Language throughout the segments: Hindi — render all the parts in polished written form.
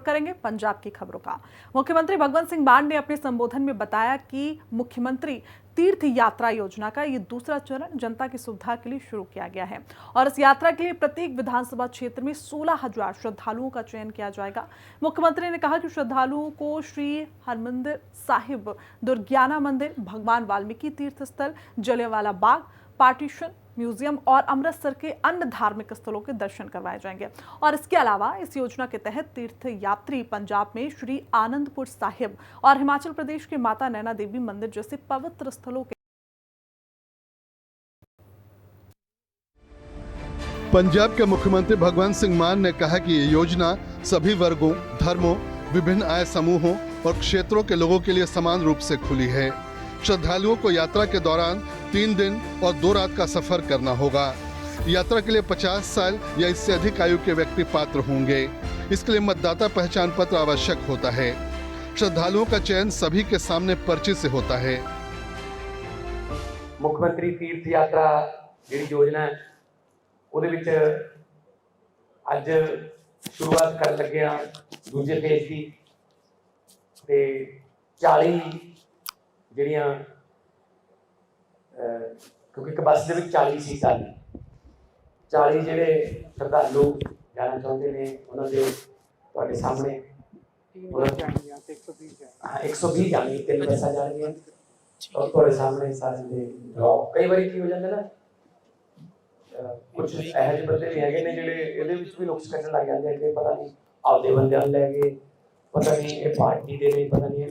रुख करेंगे पंजाब की खबरों का। मुख्यमंत्री भगवंत सिंह मान ने अपने संबोधन में बताया कि मुख्यमंत्री तीर्थ यात्रा योजना का ये दूसरा चरण जनता की सुविधा के लिए शुरू किया गया है और इस यात्रा के लिए प्रत्येक विधानसभा क्षेत्र में 16,000 श्रद्धालुओं का चयन किया जाएगा। मुख्यमंत्री ने कहा कि श्रद्धालुओं को श्री हरमंदिर साहिब, दुर्गियाना मंदिर, भगवान वाल्मीकि तीर्थ स्थल, जलियांवाला बाग, पार्टीशन म्यूजियम और अमृतसर के अन्य धार्मिक स्थलों के दर्शन करवाए जाएंगे। और इसके अलावा इस योजना के तहत तीर्थ यात्री पंजाब में श्री आनंदपुर साहिब और हिमाचल प्रदेश के माता नैना देवी मंदिर जैसे पवित्र स्थलों के पंजाब के मुख्यमंत्री भगवंत सिंह मान ने कहा कि ये योजना सभी वर्गों, धर्मों, विभिन्न आय समूहों और क्षेत्रों के लोगों के लिए समान रूप से खुली है। श्रद्धालुओं को यात्रा के दौरान 3 दिन और 2 रात का सफर करना होगा। यात्रा के लिए 50 साल या इससे अधिक आयु के व्यक्ति पात्र होंगे। इसके लिए मतदाता पहचान पत्र आवश्यक होता है। श्रद्धालुओं का चयन सभी के सामने पर्ची से होता है। मुख्यमंत्री तीर्थ यात्रा जी योजना ਉਹਦੇ ਵਿੱਚ ਅੱਜ शुरुआत कर लगे दूजे फेज की ते 40 ਜਿਹੜੀਆਂ क्योंकि एक बस ਦੇ ਵਿੱਚ 40 सीटां ਨੇ 40 ਜਿਹੜੇ ਸ਼ਰਧਾਲੂ ਜਾਣਾ ਚਾਹੁੰਦੇ ਨੇ ਉਹਨਾਂ ਦੇ ਤੁਹਾਡੇ ਸਾਹਮਣੇ 120 ਜਾਣੀ 3 ਬੱਸਾਂ ਜਾਣਗੀਆਂ और ਤੁਹਾਡੇ ਸਾਹਮਣੇ ਸਾਰੇ ਦੇ ਕਈ ਵਾਰੀ ਕੀ ਹੋ ਜਾਂਦਾ ਨਾ कुछ ਇਹੋ ਜਿਹੇ ਬੰਦੇ ਵੀ ਹੈਗੇ ਨੇ ਜਿਹੜੇ ਇਹਦੇ ਵਿੱਚ ਵੀ ਨੁਕਸ ਕੱਢਣ ਲੱਗ ਜਾਂਦੇ ਕਿ ਪਤਾ ਨਹੀਂ ਆਪਦੇ ਬੰਦਿਆਂ ਨੂੰ ਲੈ ਕੇ ਪਤਾ ਨਹੀਂ ਇਹ ਪਾਰਟੀ ਦੇ ਨਹੀਂ ਪਤਾ ਨਹੀਂ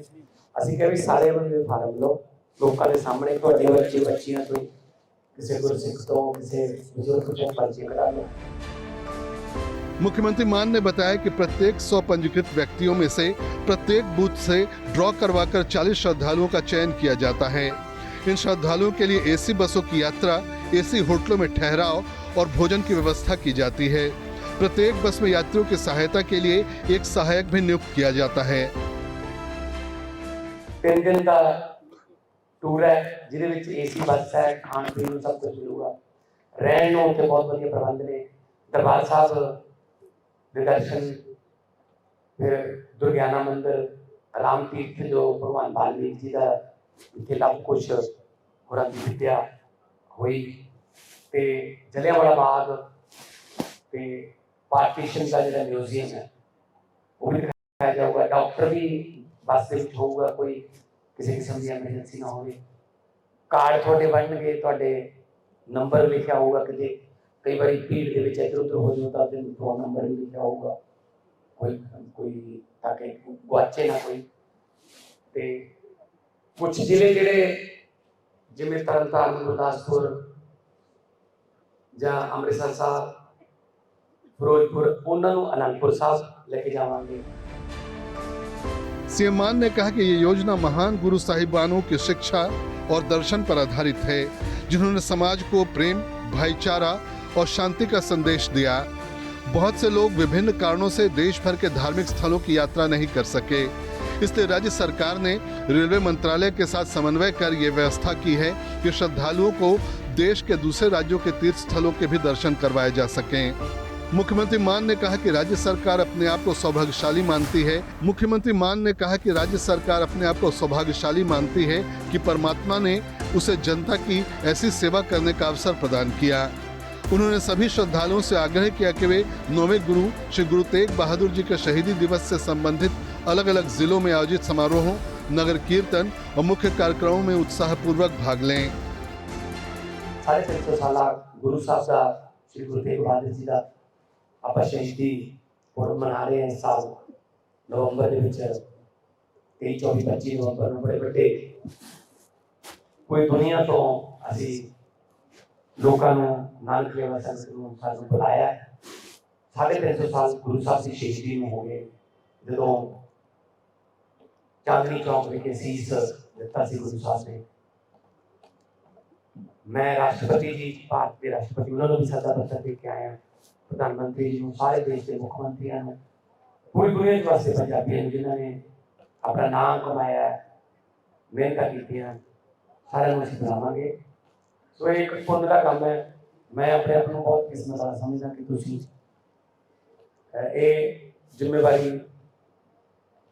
ਅਸੀਂ ਕਿਹਾ ਵੀ ਸਾਰੇ ਬੰਦੇ ਫਾਰਮ ਲਓ ਲੋਕਾਂ ਦੇ ਸਾਹਮਣੇ ਤੁਹਾਡੇ ਬੱਚੇ ਬੱਚੀਆਂ ਤੋਂ ਕਿਸੇ ਗੁਰਸਿੱਖ ਤੋਂ ਕਿਸੇ ਬਜ਼ੁਰਗ ਤੋਂ पर्ची करा लो। मुख्यमंत्री मान ने बताया कि प्रत्येक 100 पंजीकृत व्यक्तियों में से प्रत्येक बूथ से ड्रॉ करवाकर 40 श्रद्धालुओं का चयन किया जाता है। इन श्रद्धालुओं के लिए एसी बसों की यात्रा, एसी होटलों में ठहराव और भोजन की व्यवस्था की जाती है। प्रत्येक बस में यात्रियों की सहायता के लिए एक सहायक भी नियुक्त किया जाता है। 3 दिन का टूर है जिहदे विच एसी बस है, खाण पीण सब कुछ मिलूगा, रहण नूं उत्थे बहुत वधिया प्रबंध ने। दरबार साहब दे दर्शन, फिर दुर्गियाना मंदिर, राम तीर्थ जो भगवान वाल्मीकि जी का इत्थे सब कुछ होरां दी विद्या हुई ते जलियांवाला बाग ते पार्टीशन का जो म्यूजियम है वो भी दिखाया जाऊगा। डॉक्टर भी बस के होगा, कोई किसी किस्म की एमरजेंसी ना हो। कार्ड थोड़े बनने थोड़े नंबर लिखा होगा कि कई बार भीड़ के इधर उधर हो जाता तो फोन नंबर भी लिखा होगा, कोई ताकि गुआचे ना कोई। ते कुछ जिले जिहड़े जिवें तरनतारन, गुरदासपुर ਜਾਂ ਅੰਮ੍ਰਿਤਸਰ ਸਾਹਿਬ, ਫਿਰੋਜ਼ਪੁਰ, ਉਹਨਾਂ ਨੂੰ ਅਨੰਦਪੁਰ ਸਾਹਿਬ ਲੈ ਕੇ ਜਾਵਾਂਗੇ। सीएम मान ने कहा कि ये योजना महान गुरु साहिबानों की शिक्षा और दर्शन पर आधारित है, जिन्होंने समाज को प्रेम, भाईचारा और शांति का संदेश दिया। बहुत से लोग विभिन्न कारणों से देश भर के धार्मिक स्थलों की यात्रा नहीं कर सके, इसलिए राज्य सरकार ने रेलवे मंत्रालय के साथ समन्वय कर ये व्यवस्था की है कि श्रद्धालुओं को देश के दूसरे राज्यों के तीर्थ स्थलों के भी दर्शन करवाए जा सकें। मुख्यमंत्री मान ने कहा कि राज्य सरकार अपने आप को सौभाग्यशाली मानती है। मुख्यमंत्री मान ने कहा कि राज्य सरकार अपने आप को सौभाग्यशाली मानती है कि परमात्मा ने उसे जनता की ऐसी सेवा करने का अवसर प्रदान किया। उन्होंने सभी श्रद्धालुओं से आग्रह किया कि वे 9वें गुरु श्री गुरु तेग बहादुर जी के शहीदी दिवस से संबंधित अलग अलग जिलों में आयोजित समारोहों, नगर कीर्तन और मुख्य कार्यक्रमों में उत्साहपूर्वक भाग लें। 350 साल गुरु साहब का श्री गुरु तेग बहादुर जी का ਆਪਾਂ ਸ਼ਹੀਦੀ ਪੁਰਬ ਮਨਾ ਰਹੇ ਹਾਂ ਇਸ ਸਾਲ ਨਵੰਬਰ ਦੇ ਵਿੱਚ 23, 24, 25 ਨਵੰਬਰ ਨੂੰ ਬੜੇ ਵੱਡੇ ਕੋਈ ਦੁਨੀਆ ਤੋਂ ਅਸੀਂ ਲੋਕਾਂ ਨੂੰ ਨਾਨਕ ਸੇਵਾ ਸੰਗਤ ਨੂੰ ਸਾਨੂੰ ਬੁਲਾਇਆ। 350 ਸਾਲ ਗੁਰੂ ਸਾਹਿਬ ਦੀ ਸ਼ਹੀਦੀ ਨੂੰ ਹੋ ਗਏ ਜਦੋਂ ਚਾਂਦਨੀ ਚੌਕ ਵਿਖੇ ਸੀਸ ਦਿੱਤਾ ਸੀ ਗੁਰੂ ਸਾਹਿਬ ਨੇ। ਮੈਂ ਰਾਸ਼ਟਰਪਤੀ ਜੀ, ਭਾਰਤ ਦੇ ਰਾਸ਼ਟਰਪਤੀ, ਉਹਨਾਂ ਨੂੰ ਵੀ ਸੱਦਾ ਪੱਤਰ ਦੇ ਕੇ ਆਇਆ। प्रधानमंत्री जी, सारे देश के मुख्यमंत्रियों ने, पूरी दुनिया के वास्ते पंजाबियों जिन्होंने अपना नाम कमाया, मेहनत की, सारे असीं बुलावांगे। सो एक पुण्य का काम है। मैं अपने आप को बहुत किस्मत वाला समझदा कि तुसीं ये जिम्मेवारी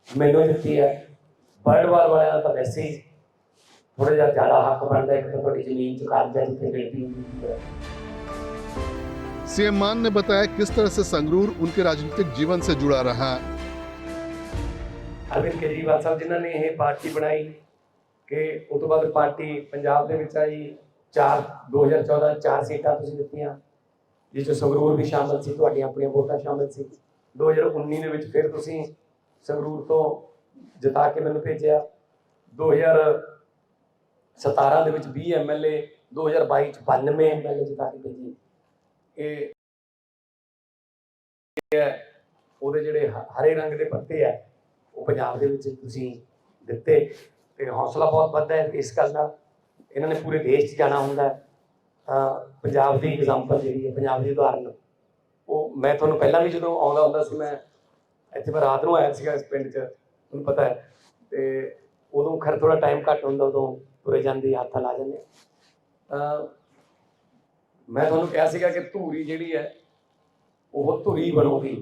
ਮੈਨੂੰ ਦਿੱਤੀ ਹੈ। ਬਰਡ ਵਾਰ ਵਾਲਿਆਂ ਦਾ ਤਾਂ ਵੈਸੇ ਹੀ ਥੋੜਾ ਜਿਹਾ ਜ਼ਿਆਦਾ ਹੱਕ ਬਣਦਾ ਹੈ, ਕਿ ਤੁਹਾਡੀ ਜ਼ਮੀਨ 'ਚ ਕਾਬਜ਼ਾ ਜਿੱਥੇ ਗਿਣਤੀ ਹੁੰਦੀ ਹੈ। सीएम मान ने बताया किस तरह से संगरूर उनके राजनीतिक जीवन से जुड़ा रहा। ਅਰਵਿੰਦ ਕੇਜਰੀਵਾਲ ਸਾਹਿਬ ਜਿਨ੍ਹਾਂ ਨੇ ਇਹ ਪਾਰਟੀ ਬਣਾਈ, ਕਿ ਉਸ ਤੋਂ ਬਾਅਦ ਪਾਰਟੀ ਪੰਜਾਬ ਦੇ ਵਿੱਚ ਆਈ, 2014 4 ਸੀਟਾਂ ਤੁਸੀਂ ਦਿੱਤੀਆਂ, ਜਿਸ 'ਚ ਸੰਗਰੂਰ ਵੀ ਸ਼ਾਮਲ ਸੀ, ਤੁਹਾਡੀਆਂ ਆਪਣੀਆਂ ਵੋਟਾਂ ਸ਼ਾਮਲ ਸੀ। 2019 ਦੇ ਵਿੱਚ ਫਿਰ ਤੁਸੀਂ ਸੰਗਰੂਰ ਤੋਂ ਜਿਤਾ ਕੇ ਮੈਨੂੰ ਭੇਜਿਆ। 2017 ਦੇ ਵਿੱਚ 20 MLA, 2022 ਚ 92 MLA ਜਿਤਾ ਕੇ ਭੇਜੀ। ਇਹ ਉਹਦੇ ਜਿਹੜੇ ਹਰੇ ਰੰਗ ਦੇ ਪੱਤੇ ਆ, ਉਹ ਪੰਜਾਬ ਦੇ ਵਿੱਚ ਤੁਸੀਂ ਦਿੱਤੇ, ਤੇ ਹੌਸਲਾ ਬਹੁਤ ਵੱਧਦਾ ਹੈ ਇਸ ਗੱਲ ਨਾਲ। ਇਹਨਾਂ ਨੇ ਪੂਰੇ ਦੇਸ਼ 'ਚ ਜਾਣਾ ਹੁੰਦਾ ਹੈ, ਤਾਂ ਪੰਜਾਬ ਦੀ ਐਗਜ਼ਾਮਪਲ ਜਿਹੜੀ ਹੈ, ਪੰਜਾਬ ਦੀ ਉਦਾਹਰਨ, ਉਹ ਮੈਂ ਤੁਹਾਨੂੰ ਪਹਿਲਾਂ ਵੀ ਜਦੋਂ ਆਉਂਦਾ ਹੁੰਦਾ ਸੀ, ਮੈਂ ਇੱਥੇ ਮੈਂ ਰਾਤ ਨੂੰ ਆਇਆ ਸੀਗਾ ਇਸ ਪਿੰਡ 'ਚ, ਤੁਹਾਨੂੰ ਪਤਾ ਹੈ, ਤੇ ਉਦੋਂ ਖੈਰ ਥੋੜਾ ਟਾਈਮ ਘੱਟ ਹੁੰਦਾ, ਉਦੋਂ ਤੁਰੇ ਜਾਂਦੀ ਹੱਥ ਲਾ ਜਾਂਦੇ। ਮੈਂ ਤੁਹਾਨੂੰ ਕਿਹਾ ਸੀਗਾ ਕਿ ਧੂਰੀ ਜਿਹੜੀ ਹੈ ਉਹ ਧੁਰੀ ਬਣੂਗੀ,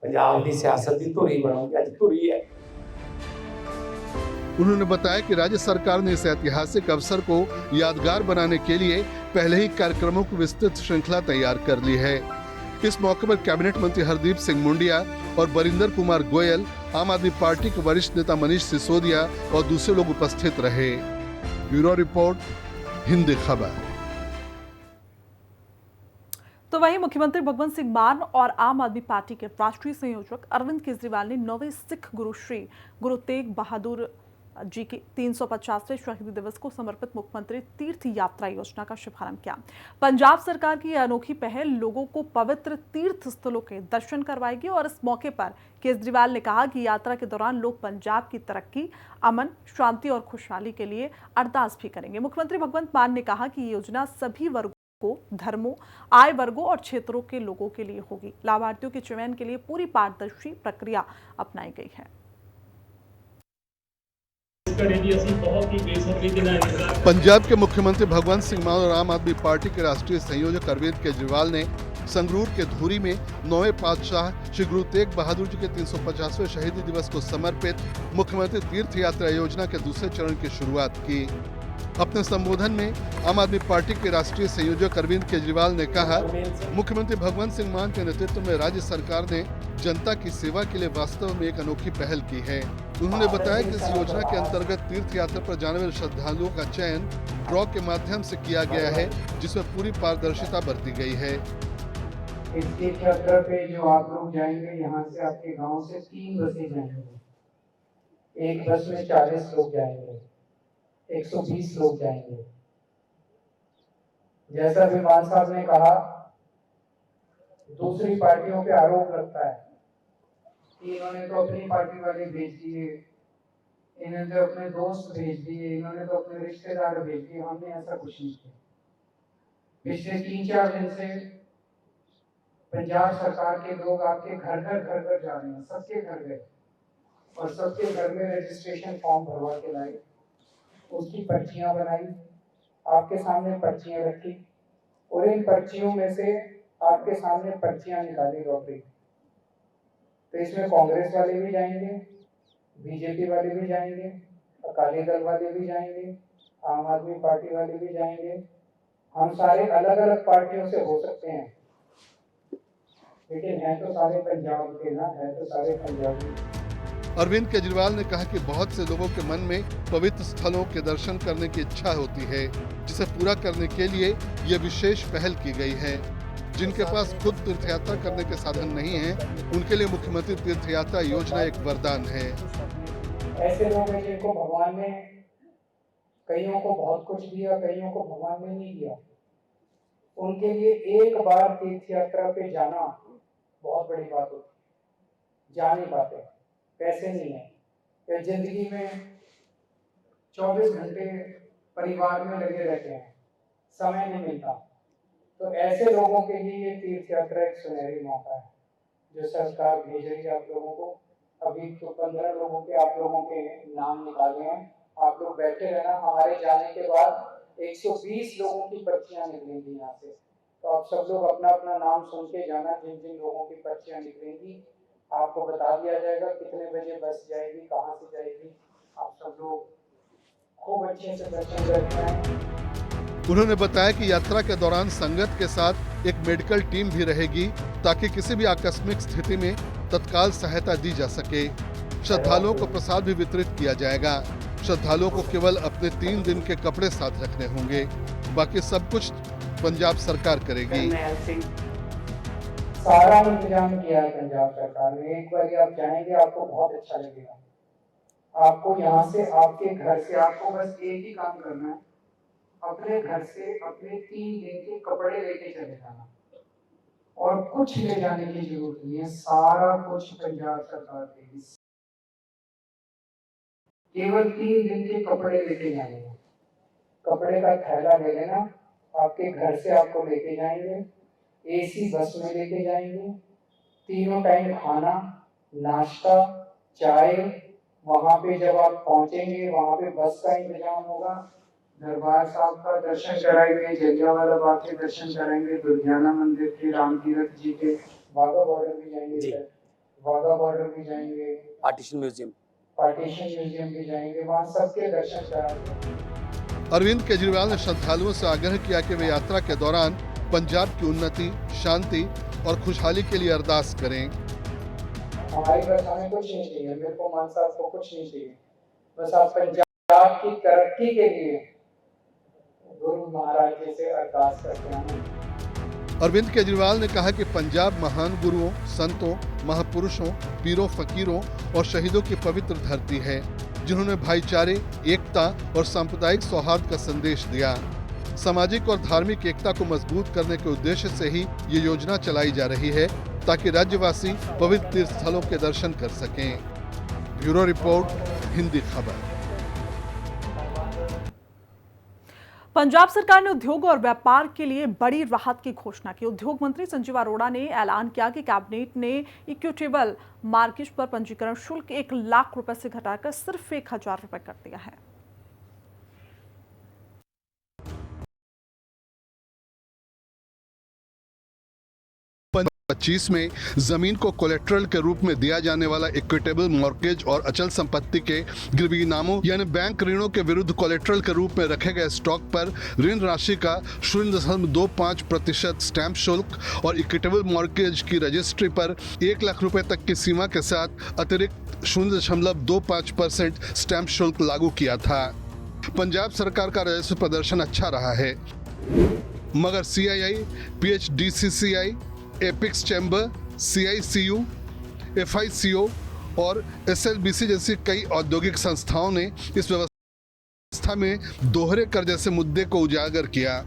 ਪੰਜਾਬ ਦੀ ਸਿਆਸਤ ਦੀ ਧੁਰੀ ਬਣੂਗੀ, ਅੱਜ ਧੁਰੀ ਹੈ। उन्होंने बताया कि राज्य सरकार ने इस ऐतिहासिक अवसर को यादगार बनाने के लिए पहले ही कार्यक्रमों की विस्तृत श्रृंखला तैयार कर ली है। इस मौके पर कैबिनेट मंत्री हरदीप सिंह मुंडिया और बरिंदर कुमार गोयल, आम आदमी पार्टी के वरिष्ठ नेता मनीष सिसोदिया और दूसरे लोग उपस्थित रहे। ब्यूरो रिपोर्ट, हिंदी खबर। तो वहीं मुख्यमंत्री भगवंत सिंह मान और आम आदमी पार्टी के राष्ट्रीय संयोजक अरविंद केजरीवाल ने 9वें सिख गुरु श्री गुरु तेग बहादुर जी के 350वें शहीदी दिवस को समर्पित मुख्यमंत्री तीर्थ यात्रा योजना का शुभारंभ किया। पंजाब सरकार की यह अनोखी पहल लोगों को पवित्र तीर्थ स्थलों के दर्शन करवाएगी और इस मौके पर केजरीवाल ने कहा कि यात्रा के दौरान लोग पंजाब की तरक्की, अमन, शांति और खुशहाली के लिए अरदास भी करेंगे। मुख्यमंत्री भगवंत मान ने कहा कि ये योजना सभी वर्गों को, धर्मों, आय वर्गों और क्षेत्रों के लोगों के लिए होगी। लाभार्थियों के चयन के लिए पूरी पारदर्शी प्रक्रिया अपनाई गई है। पंजाब के मुख्यमंत्री भगवंत सिंह मान और आम आदमी पार्टी के राष्ट्रीय संयोजक अरविंद केजरीवाल ने संगरूर के धूरी में 9वें पातशाह श्री गुरु तेग बहादुर जी के 350वें शहीदी दिवस को समर्पित मुख्यमंत्री तीर्थ यात्रा योजना के दूसरे चरण की शुरुआत की। अपने संबोधन में आम आदमी पार्टी के राष्ट्रीय संयोजक अरविंद केजरीवाल ने कहा, मुख्यमंत्री भगवंत सिंह मान के नेतृत्व में राज्य सरकार ने जनता की सेवा के लिए वास्तव में एक अनोखी पहल की है। उन्होंने बताया कि इस योजना के अंतर्गत तीर्थ यात्रा पर जाने वाले श्रद्धालुओं का चयन ड्रॉ के माध्यम से किया गया है, जिसमें पूरी पारदर्शिता बरती गई है। इस तीर्थ यात्रा पे जो आप लोग जाएंगे, यहाँ से आपके गांव से 3 बसें जाएंगे। एक बस में 40 लोग जाएंगे, 120 लोग जाएंगे। जैसा भी मान साहब ने कहा, दूसरी पार्टियों पे आरोप लगता है कि इन्होंने तो अपनी पार्टी वाले भेज दिए, इन्होंने तो अपने दोस्त भेज दिए, इन्होंने तो अपने रिश्तेदार भेज दिए। हमने ऐसा कुछ नहीं किया। पिछले 3-4 दिन से पंजाब सरकार के लोग आपके घर घर जा रहे हैं, सबके घर गए और सबके घर में रजिस्ट्रेशन फॉर्म भरवा के लाए, उसकी पर्चियां बनाई, आपके सामने पर्चियां रखी और इन पर्चियों में से आपके सामने पर्चियां निकाली लॉटरी। तो इसमें कांग्रेस वाले भी जाएंगे, बीजेपी वाले भी जाएंगे, अकाली दल वाले भी जाएंगे, आम आदमी पार्टी वाले भी जाएंगे। हम सारे अलग अलग पार्टियों से हो सकते हैं, लेकिन है तो सारे पंजाब के ना, है तो सारे पंजाबी। अरविंद केजरीवाल ने कहा कि बहुत से लोगों के मन में पवित्र स्थलों के दर्शन करने की इच्छा होती है, जिसे पूरा करने के लिए यह विशेष पहल की गई है। जिनके पास खुद तीर्थ यात्रा करने के साधन नहीं है, उनके लिए मुख्यमंत्री तीर्थ यात्रा योजना एक वरदान है। ऐसे लोग हैं जिनको भगवान ने, कईयों को बहुत कुछ दिया, कईयों को भगवान ने नहीं दिया। उनके लिए एक बार तीर्थ यात्रा पे जाना बहुत बड़ी बात होती। जा नहीं पाते, पैसे नहीं है, या जिंदगी में 24 घंटे परिवार में लगे रहते हैं, समय नहीं मिलता। तो ऐसे लोगों के लिए ये तीर्थ यात्रा एक सुनहरी मौका है, जो सरकार भेज रही है आप लोगों को। अभी तो 15 लोगों के आप लोगों के नाम निकाले हैं, आप लोग बैठे रहना। हमारे जाने के बाद 120 लोगों की पर्चियां निकलेंगी यहाँ से, तो आप सब लोग अपना अपना नाम सुन के जाना, जिन जिन लोगों की पर्चियां निकलेंगी। आपको बता दिया जाएगा कितने बजे बस जाएगी, कहाँ से जाएगी। आप सब लोग खूब अच्छे से दर्शन करके आए। उन्होंने बताया कि यात्रा के दौरान संगत के साथ एक मेडिकल टीम भी रहेगी ताकि किसी भी आकस्मिक स्थिति में तत्काल सहायता दी जा सके। श्रद्धालुओं को प्रसाद भी वितरित किया जाएगा। श्रद्धालुओं को केवल अपने 3 दिन के कपड़े साथ रखने होंगे, बाकी सब कुछ पंजाब सरकार करेगी। सारा इंतजाम किया है पंजाब सरकार ने। एक बार आप जाएंगे आपको बहुत अच्छा लगेगा। आपको यहाँ से, आपके घर से, आपको बस एक ही काम करना है, अपने घर से अपने 3 दिन के कपड़े लेके चले जाना और कुछ ले जाने की जरूरत नहीं है। सारा कुछ पंजाब सरकार देगी। केवल 3 दिन के कपड़े लेके जाने हैं। कपड़े का थैला ले लेना, आपके घर से आपको लेके जाएंगे, एसी बस में लेके जाएंगे। 3 टाइम खाना, नाश्ता, चाय। वहाँ पे जब आप पहुँचेंगे वहाँ पे बस का इंतजाम होगा। दरबार साहब का दर्शन कराएंगे, जलियांवाला बाग के दर्शन कराएंगे, दुर्गियाना मंदिर के, राम तीरथ जी के, वाघा बॉर्डर भी जाएंगे, वाघा बॉर्डर भी जाएंगे, पार्टीशन म्यूजियम भी जाएंगे, वहाँ सबके दर्शन कराएंगे। अरविंद केजरीवाल ने श्रद्धालुओं से आग्रह किया कि वे यात्रा के दौरान पंजाब की उन्नति, शांति और खुशहाली के लिए अरदास करें। हमारी बस हमें कुछ नहीं चाहिए, मेरे को मान साहब को कुछ नहीं चाहिए, बस आप पंजाब की तरक्की के लिए गुरु महाराज जी से अरदास करते हैं। अरविंद केजरीवाल ने कहा कि पंजाब महान गुरुओं, संतों, महापुरुषों, पीरों, फकीरों और शहीदों की पवित्र धरती है, जिन्होंने भाईचारे, एकता और सांप्रदायिक सौहार्द का संदेश दिया। सामाजिक और धार्मिक एकता को मजबूत करने के उद्देश्य से ही ये योजना चलाई जा रही है ताकि राज्यवासी पवित्र तीर्थ स्थलों के दर्शन कर सकें। ब्यूरो रिपोर्ट, हिंदी खबर। पंजाब सरकार ने उद्योग और व्यापार के लिए बड़ी राहत की घोषणा की। उद्योग मंत्री संजीव अरोड़ा ने ऐलान किया कि कैबिनेट ने इक्विटेबल मार्केज पर पंजीकरण शुल्क 1 लाख रुपए से घटाकर सिर्फ 1000 रुपए कर दिया है। 2025 में जमीन को कोलेट्रल के रूप में दिया जाने वाला इक्विटेबल मॉर्गेज और अचल संपत्ति के गिरवीनामों यानी बैंक ऋणों के विरुद्ध कोलेट्रल के रूप में रखे गए स्टॉक पर ऋण राशि का 0.25% स्टैंप शुल्क और इक्विटेबल मॉर्गेज की रजिस्ट्री पर 1 लाख रुपए तक की सीमा के साथ अतिरिक्त 0.25% स्टैंप शुल्क लागू किया था। पंजाब सरकार का राजस्व प्रदर्शन अच्छा रहा है, मगर CII, PHDCCI, apex chamber, CICU, FICO और SLBC जैसी कई औद्योगिक संस्थाओं ने इस व्यवस्था में दोहरे कर जैसे मुद्दे को उजागर किया,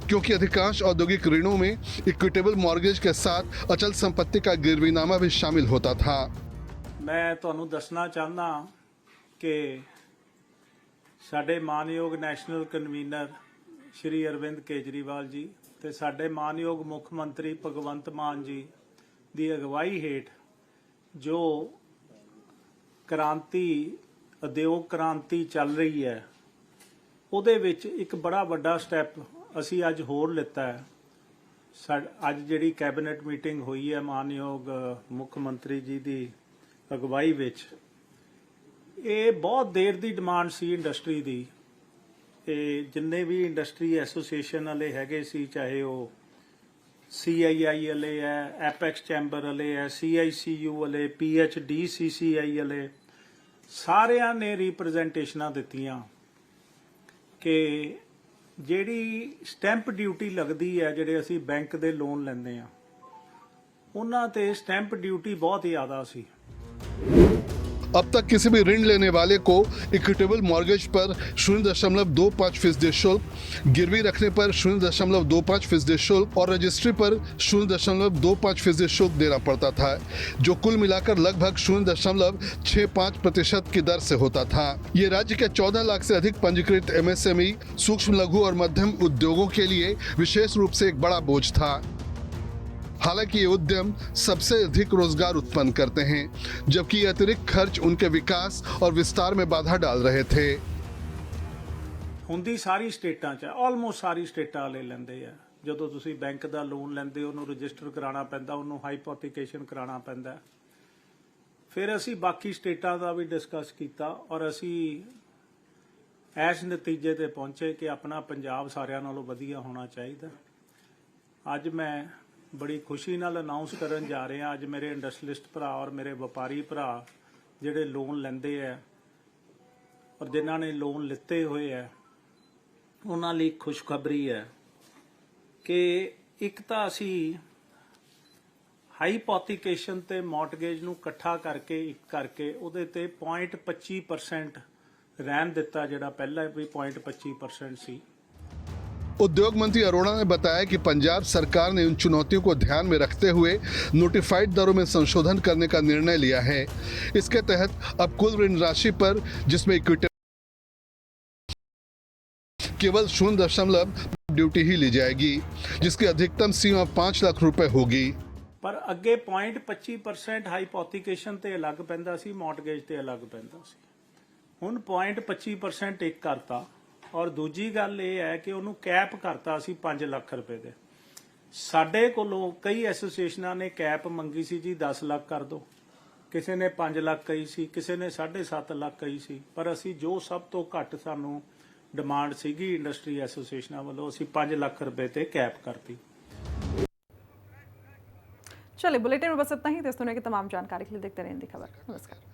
क्योंकि अधिकांश औद्योगिक ऋणों में इक्विटेबल मॉर्गेज के साथ अचल संपत्ति का गिरवीनामा भी शामिल होता था। मैं ਤੁਹਾਨੂੰ ਦੱਸਣਾ ਚਾਹੁੰਦਾ ਕਿ ਸਾਡੇ ਮਾਨਯੋਗ ਨੈਸ਼ਨਲ ਕਨਵੀਨਰ ਸ਼੍ਰੀ ਅਰਵਿੰਦ ਕੇਜਰੀਵਾਲ ਜੀ ਤੇ ਸਾਡੇ ਮਾਨਯੋਗ ਮੁੱਖ ਮੰਤਰੀ ਭਗਵੰਤ ਮਾਨ ਜੀ ਦੀ ਅਗਵਾਈ ਹੇਠ ਜੋ ਕ੍ਰਾਂਤੀ ਉਦਯੋਗ ਕ੍ਰਾਂਤੀ ਚੱਲ ਰਹੀ ਹੈ ਉਹਦੇ ਵਿੱਚ ਇੱਕ ਬੜਾ ਵੱਡਾ ਸਟੈਪ ਅਸੀਂ ਅੱਜ ਹੋਰ ਲਿੱਤਾ ਹੈ। ਅੱਜ ਜਿਹੜੀ ਕੈਬਨਿਟ ਮੀਟਿੰਗ ਹੋਈ ਹੈ ਮਾਨਯੋਗ ਮੁੱਖ ਮੰਤਰੀ ਜੀ ਦੀ ਅਗਵਾਈ ਵਿੱਚ, ਇਹ ਬਹੁਤ ਦੇਰ ਦੀ ਡਿਮਾਂਡ ਸੀ ਇੰਡਸਟਰੀ ਦੀ। ਤੇ ਜਿੰਨੇ ਵੀ ਇੰਡਸਟਰੀ ਐਸੋਸੀਏਸ਼ਨ ਵਾਲੇ ਹੈਗੇ ਸੀ, ਚਾਹੇ ਉਹ CII ਵਾਲੇ ਹੈ, ਐਪੈਕਸ ਚੈਂਬਰ ਵਾਲੇ ਹੈ, CICU ਵਾਲੇ, PHDCCI ਵਾਲੇ, ਸਾਰਿਆਂ ਨੇ ਰਿਪਰੈਜ਼ੈਂਟੇਸ਼ਨਾਂ ਦਿੱਤੀਆਂ ਕਿ ਜਿਹੜੀ ਸਟੈਂਪ ਡਿਊਟੀ ਲੱਗਦੀ ਹੈ ਜਿਹੜੇ ਅਸੀਂ ਬੈਂਕ ਦੇ ਲੋਨ ਲੈਂਦੇ ਆ ਉਹਨਾਂ ਤੇ ਸਟੈਂਪ ਡਿਊਟੀ ਬਹੁਤ ਜ਼ਿਆਦਾ ਸੀ। अब तक किसी भी ऋण लेने वाले को इक्विटेबल मॉर्गेज पर 0.25% शुल्क, गिरवी रखने पर 0.25% शुल्क और रजिस्ट्री पर 0.25% शुल्क देना पड़ता था, जो कुल मिलाकर लगभग 0.65% की दर से होता था। ये राज्य के 14 लाख से अधिक पंजीकृत MSME, सूक्ष्म लघु और मध्यम उद्योगों के लिए विशेष रूप से एक बड़ा बोझ था। हालांकि ये उद्यम सबसे अधिक रोजगार उत्पन्न करते हैं, जबकि ये अतिरिक्त खर्च उनके विकास और विस्तार में बाधा डाल रहे थे। ਹੁੰਦੀ ਸਾਰੀ ਸਟੇਟਾਂ 'ਚ ਆਲਮੋਸਟ ਸਾਰੀ ਸਟੇਟਾਂ ਵਾਲੇ ਲੈਂਦੇ ਆ। ਜਦੋਂ ਤੁਸੀਂ ਬੈਂਕ ਦਾ ਲੋਨ ਲੈਂਦੇ ਉਹਨੂੰ ਰਜਿਸਟਰ ਕਰਾਉਣਾ ਪੈਂਦਾ, ਉਹਨੂੰ ਹਾਈਪੋਥੀਕੇਸ਼ਨ ਕਰਾਉਣਾ ਪੈਂਦਾ। ਫਿਰ ਅਸੀਂ ਬਾਕੀ ਸਟੇਟਾਂ ਦਾ ਵੀ ਡਿਸਕਸ ਕੀਤਾ ਔਰ ਅਸੀਂ ਇਸ ਨਤੀਜੇ ਤੇ ਪਹੁੰਚੇ ਕਿ ਆਪਣਾ ਪੰਜਾਬ ਸਾਰਿਆਂ ਨਾਲੋਂ ਵਧੀਆ ਹੋਣਾ ਚਾਹੀਦਾ। ਅੱਜ ਮੈਂ ਬੜੀ ਖੁਸ਼ੀ ਨਾਲ ਅਨਾਉਂਸ ਕਰਨ ਜਾ ਰਿਹਾ, ਅੱਜ ਮੇਰੇ ਇੰਡਸਟਰੀਲਿਸਟ ਭਰਾ ਔਰ ਮੇਰੇ ਵਪਾਰੀ ਭਰਾ ਜਿਹੜੇ ਲੋਨ ਲੈਂਦੇ ਆ ਔਰ ਜਿਨ੍ਹਾਂ ਨੇ ਲੋਨ ਲਿੱਤੇ ਹੋਏ ਆ ਉਹਨਾਂ ਲਈ ਖੁਸ਼ਖਬਰੀ ਹੈ ਕਿ ਇੱਕ ਤਾਂ ਅਸੀਂ ਹਾਈਪੋਥੀਕੇਸ਼ਨ ਤੇ ਮੌਰਟਗੇਜ ਨੂੰ ਇਕੱਠਾ ਕਰਕੇ ਉਹਦੇ ਤੇ 0.25% ਰਹਿਣ ਦਿੱਤਾ, ਜਿਹੜਾ ਪਹਿਲਾਂ ਵੀ 0.25% ਸੀ। उद्योग मंत्री अरोड़ा ने बताया कि पंजाब सरकार ने उन चुनौतियों को ध्यान में रखते हुए नोटिफाइड दरों में संशोधन करने का निर्णय लिया है। इसके तहत अब कुल ऋण राशि पर जिसमें इक्विटी केवल 0.0 ड्यूटी ही ली जाएगी, जिसकी अधिकतम सीमा 5 लाख रुपए होगी। ਪਰ ਅੱਗੇ 0.25% ਹਾਈਪੋਥੀਕੇਸ਼ਨ ਤੇ ਅਲੱਗ ਪੈਂਦਾ ਸੀ, ਮੌਰਟਗੇਜ ਤੇ ਅਲੱਗ ਪੈਂਦਾ ਸੀ। ਹੁਣ 0.25% ਇੱਕ ਕਰਤਾ ਔਰ ਦੂਜੀ ਗੱਲ ਇਹ ਹੈ ਕਿ ਉਹਨੂੰ ਕੈਪ ਕਰਤਾ ਸੀ 5 ਲੱਖ ਰੁਪਏ ਦੇ। ਸਾਡੇ ਕੋਲੋਂ ਕਈ ਐਸੋਸੀਏਸ਼ਨਾਂ ਨੇ ਕੈਪ ਮੰਗੀ ਸੀ ਜੀ 10 ਲੱਖ ਕਰ ਦਿਓ, ਕਿਸੇ ਨੇ 5 ਲੱਖ ਕਹੀ ਸੀ, ਕਿਸੇ ਨੇ 7.5 ਲੱਖ ਕਹੀ ਸੀ, ਪਰ ਅਸੀਂ ਜੋ ਸਭ ਤੋਂ ਘੱਟ ਸਾਨੂੰ ਡਿਮਾਂਡ ਸੀਗੀ ਇੰਡਸਟਰੀ ਐਸੋਸੀਏਸ਼ਨਾਂ ਵੱਲੋਂ ਅਸੀਂ 5 ਲੱਖ ਰੁਪਏ ਤੇ ਕੈਪ करती। चलिए बुलेटिन में बस इतना ही। इस दुनिया की तमाम जानकारी के लिए देखते रहें हिंदी खबर। नमस्कार।